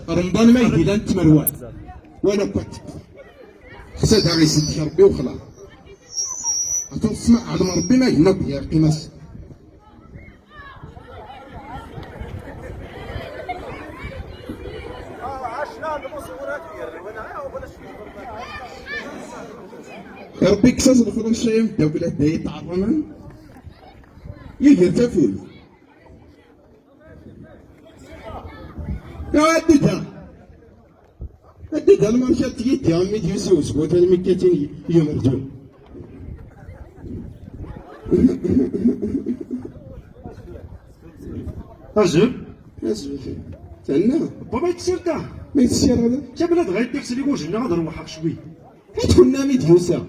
رمضان ما يدي لا انت مروان وانا كنت خسيتها غير يسدك ربي وخلاص تسمع على ربي ما ينوب يا قيماس يا ربي كساس الخروج شيء الدولة داي تعرفنا يجي تفوز يا أديتها المرشد تجيتي عمي يسوس وكان مكتين يمرجون أجل تنا بابا يتسير دا ما يتسير هذا جا بلاد غير ديك سلي واش هنا غادي نروحك شوي تكون نامي ديوسا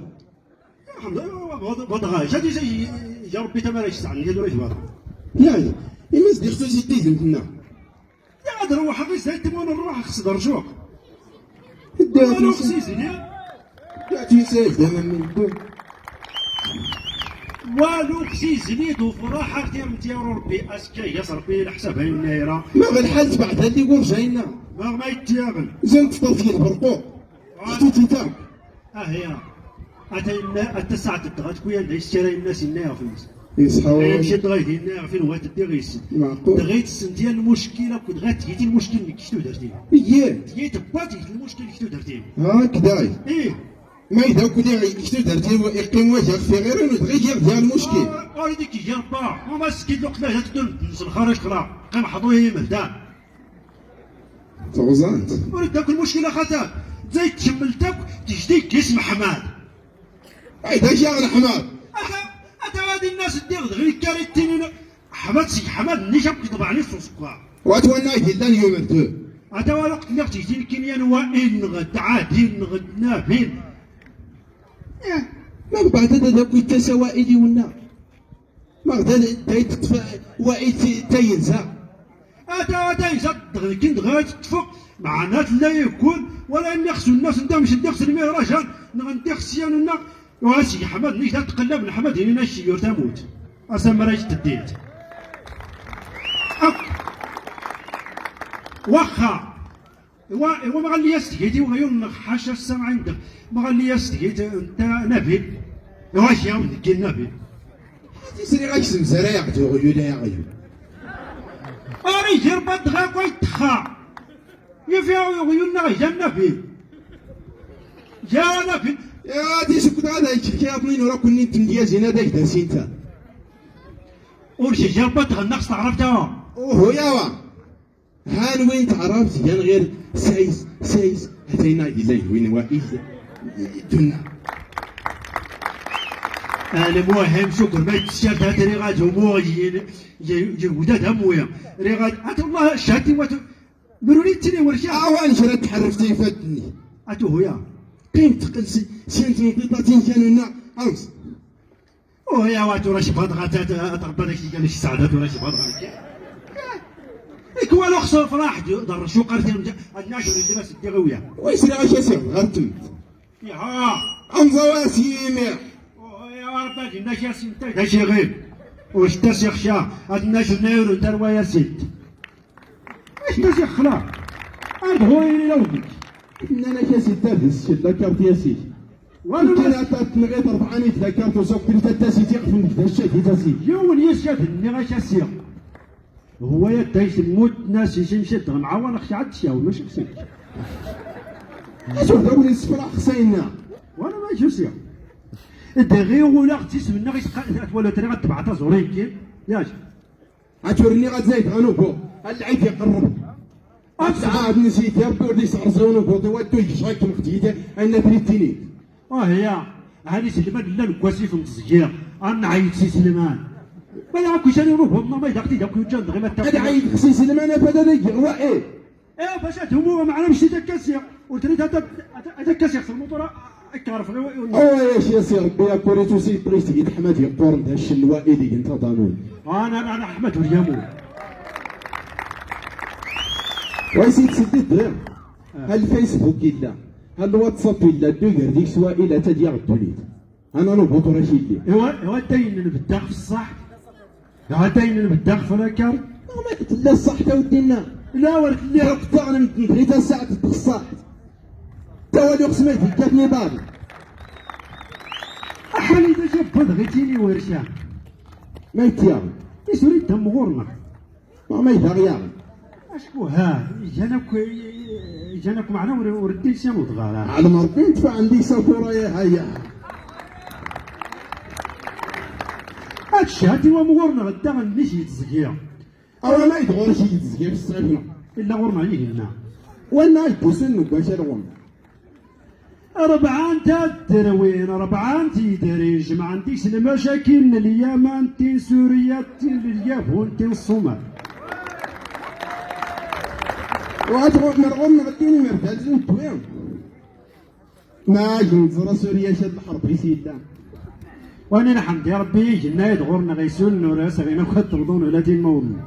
الحمد لله بضغا جا يا ربي تما رايش تعني هادو رايش بضغا لا إما صديق سوسي تيزن هنا يا غادي نروحك غير زايد تما نروح خص درجوك الدار انا خصيصني تاتي سايد من الدور والو خصيصني دو فرحك ديال ربي اسكي يا ربي الحساب هاي النايره ما بالحال بعد هذه يقول جاينا ما يتيابل زين تفطر فيه البرقوق شتي تاعك هي حتى الساعه تدغات كويا يشتري الناس النايره في المسجد يصحوا مشي دغيت النايره فين هو تدي غيسد معقول دغيت السن ديال المشكله كنت غاتيتي المشكل اللي كنتو درتيه اييه تيت باتي المشكل اللي كنتو درتيه هكذا ايه ما إذا كنت كنت درتي يقيم وجهك في غير غير ديال المشكل وليدي كي جا ربا وما سكيت الوقت لا تقدر الخارج قرا قام حضوي مهدان توزانت وليد داك المشكله خاطر زي تشملتك تجدي كيس محمد هيدا جا على حمار اتا هادي الناس ديال غير كاريتين حمد سي حمد نيشاب كيطبعني في السكر واتوانا يدلا اليوم انتو اتا الوقت اللي تجي الكيميان وائل غد عادل غد نابل ما بعد هذا كنت سوائلي ونا ما غدا تطفى وائل تينسى هذا يزاد كنت غادي تفوق معنات لا يكون ولا اني خصو الناس انت مش ندخس المهرجان ندخس سياننا واسي حمد نيش تقلب الحمد هنا الشيور تموت اسم رايش تديت واخا ما غالي يستهيتي وغيون حاشا السمع عندك ما غالي يستهيت انت نبي واش يا ولدي النبي تسري غاك سمسرا يعطي غيولا يا غيو اري يربط غاك ويتخا يفيا غيولنا غيا النبي يا نبي يا دي سكت هذا يشكي اظنين ورا كوني تنديا زين هذاك داسينتا ورشي جربت النقص عرفتها اوه ياوا هان وين تعرفت كان غير سايس هتينا يلي وين وائل دنا المهم شكر ما تشاد هذا اللي غاد هو وداد همويا اللي غاد هات الله شهادتي مروني تني ورشا اوان شرت حرفتي فاتني اتو هويا قيم تقل سنت نقطتين كانوا لنا امس وهي واتو راش بضغط ربنا قال لك سعادات وراش بضغط كوالو خصو فرح ضر شو قرتين الناشر اللي بس الدغويه ويش لا شي غرتم يا انزواسيم يا ربي الناس يا سنت داشي غير واش تاس يخشى الناس نيرو دار يا سيد اش تاس يخلا اربعين لونك انا كاسي تابس ذكرت يا سيدي وانا ما تلغيت 400 ذكرت وسوق انت تاسي تيقف من هذا الشيء تاسي يوم يسكت اني غاشاسيه هو يدايش موت ناس يمشي معاون اختي عاد تشاو ماشي خصك شوف داول السفرة خصينا وانا ما جوسيا الدغي ولا غتيس منا ولا تري غتبعتها زورين كي ياك غتورني غتزايد غنوبو اللعيب يقرب عاد نسيت يا ربي ولي صار زونو بوطي ودو يشغلك مختيته انا تريتيني هي هذه سلمان لا الكواسي في المتزكير انا عيط سي سليمان ما يعرفوا شنو يروحوا ما يدقتي داك يوجد غير ما هذا عيط سي سليمان فهذا هو ايه باش هما ما عرفش تكاسير قلت لي هذا كاسير في الموطور كارف يا شي سي ربي يا كوريتو سي بريستي حماد يقطور هذا الشيء الوائلي انت ضامن انا احمد وريامو ويسيد سديد غير الفيسبوك الا الواتساب الا دوغر ديك سواء الا تديا غدوليت انا نوبوط راشي لي هو داين بالداخل في الصح هو داين بالداخل في الكار ما قلت لا الصح تا ودينا لا ورك اللي قطعنا من تنتهي ساعة التصاح توالي قسمتي كاتني بابي أحالي إذا جاب بغيتيني ورشان ما يتياغ يسوري دم غورنا ما يتياغ أشكو ها جانك معنا ورديت شنو تغار على ما ربي ندفع عندي سافورة يا هيا هادشي هادي ومغورنا غدا غنمشي يتزكيا أو ما يدغور شي يتزكي في الصعيفنا إلا غورنا عليه هنا وانا يبوسن باش الغم ربعان تدروين ربعان تيدري جمع عنديش المشاكل اليمن تي سوريا تي اليابان تي الصومال وأتغور مرغم غديني مرتاز نتوين ما ينزر سوريا شاد الحرب يسيدان وانا نحمد يا ربي جنا يدغورنا غيسول نوراس غينا كترضون ولا دين مولنا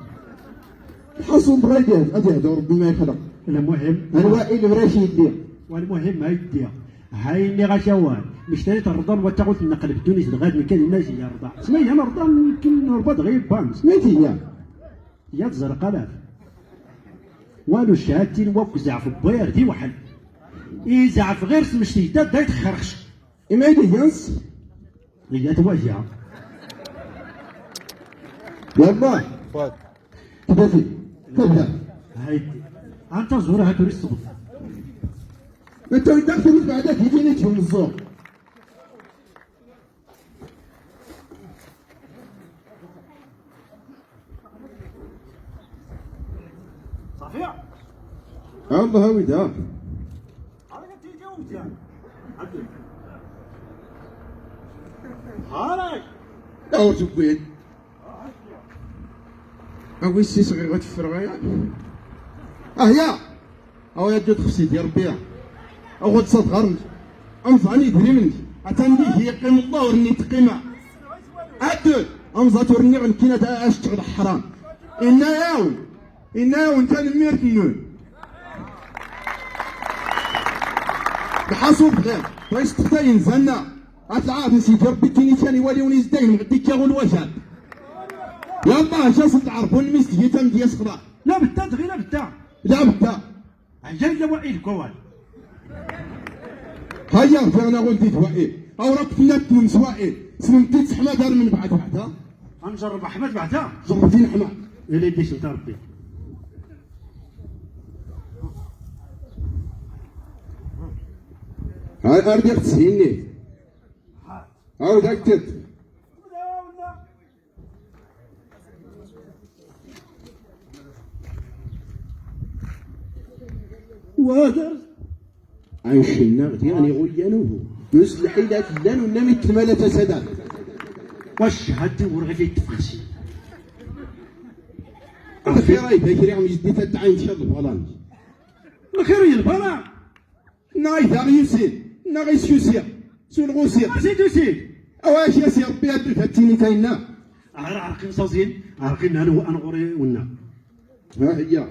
حصل بغيدات غادي يهدر ربي ما يخلق المهم الوائل براشي يدير والمهم ما يديها هاي اللي غشوان مشتريت الرضان وتاخذ النقل بدونيس لغايه من كان الناس يرضى سميها انا رضان يمكن نربط غير بان سميتي يا تزرق الاف والو شهادتي وكزع في البير دي وحل يزعف غير اسم الشتيتات دا يتخرخش إما يدي ينس هي تواجع يلا تبدي تبدا هاي انت زورها توريست صبط ما انت ودك تموت بعدك يجيني تهم الزور صافيه الله ويدا هذاك تيجي ومزيان عدل هاي أو تبويد أو يسي صغير غتفر غايا يا أو يا جد خصيتي ربي أو غتصاد غرنج أمزاني يدري منك أتندي هي قيم الله ورني تقيمة أدل أمزات ورني غنكينا تا أشتغل حرام إنا ياون كان ميرت النون بحاسوب غير ويش تختاين زنا أتعاف نسيت ربي كيني ثاني وليوني زدين غدي كيغول وجهك يلا شاصل تعرفون المسجد تم يسخرا لا بتا تغي لا بتا لا بدا جاي لوائل كوال هيا فانا قلت توائل او راك فينا تونس وائل سممتي تحمى دار من بعد بعدها غنجرب احمد بعدها جربتي نحمى اللي ديش انت ربي هاي اردك تسهيني هاو داك وادر عايشنا يعني غيانوه يصلح الى كلان ولا متمالة سداد واش هادي ورغي تفخشي في راي بكري عم يجدي تدعي ان شاء الله فلان الخير يلبنا ناي ثاني يسير ناي سيوسيا سول غوسيا زيد زيد اواش يا سي ربي هاد الفتيني كاينه عارقين صوزين عارقين انا غوري ونا ها هي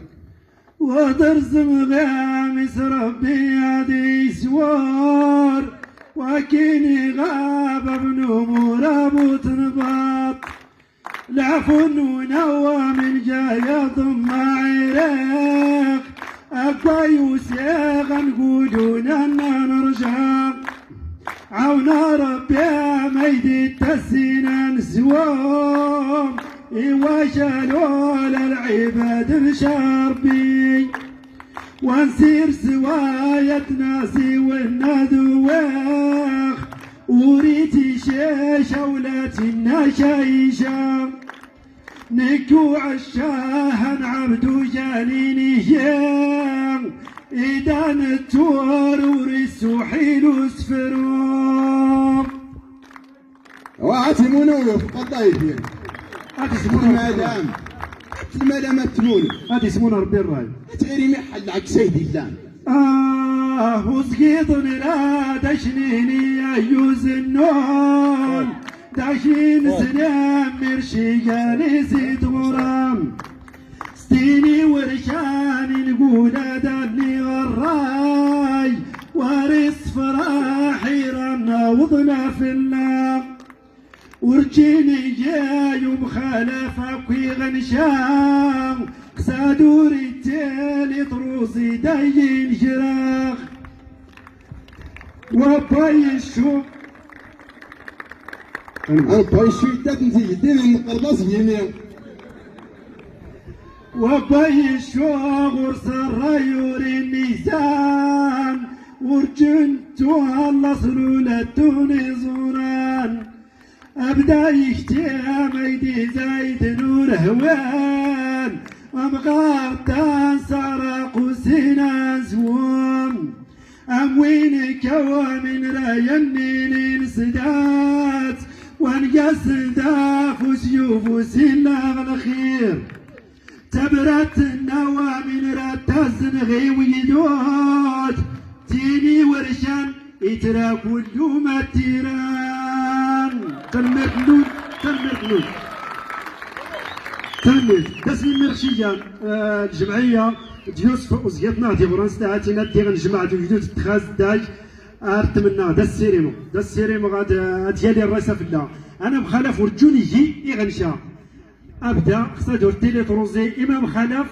ودرس مغامس ربي هادي سوار وكيني غاب ابن امور ابو تنباط العفو ونوى من جاي ضم عريق اقوى يوسيغ نقولون انا نرجع عونا ربي ميدي التسينا نسوام وشالوا للعباد بشربي ونسير سواية ناسي والندواخ وريتي شيشة ولاتي النشايشة نكو عشاها عبدو جانيني جام إذا نتور ورسو حيلو سفرو وعاتمونو قضايفين هادي سمونا المدام المدام تمون هادي سمونا ربي الراي تغيري محل عك سيدي اللام وسقيط لا دشنيني أيوز النون داشين سلام مرشي جالسي غرام ستيني ورشاني نقول داني غراي وارث فراحي رنا وضنا في اللام ورجيني جاي ومخالفك في غنشام قصادوري تالي طروسي داين جراخ وباي الشوق أنا باي شويتات نزيد ديني نقرباص يمين وباي الشوق ورسر يوري الميزان ورجنتو الله صلولة زوران أبدا يشتام ايدي زايد نور هوان ومغارتان سرق وسنا زوام أموين كوامن راينين سدات وانقاس داف وسيوف سلاغ الخير تبرت النوامن راتزن غي ويدوت تيني ورشان يترى كل ما تيران تنمرنون تنمر تسليم مرشيان الجمعية ديوسف وزيتنا دي فرنسا تاعتنا دي غنجمع دي جدود اتخاذ داي ارتمنا دا السيريمو غاد ديالي الرئيسة في الله انا مخالف ورجوني يجي يغنشا ابدا خصها دور تيلي تروزي امام خلف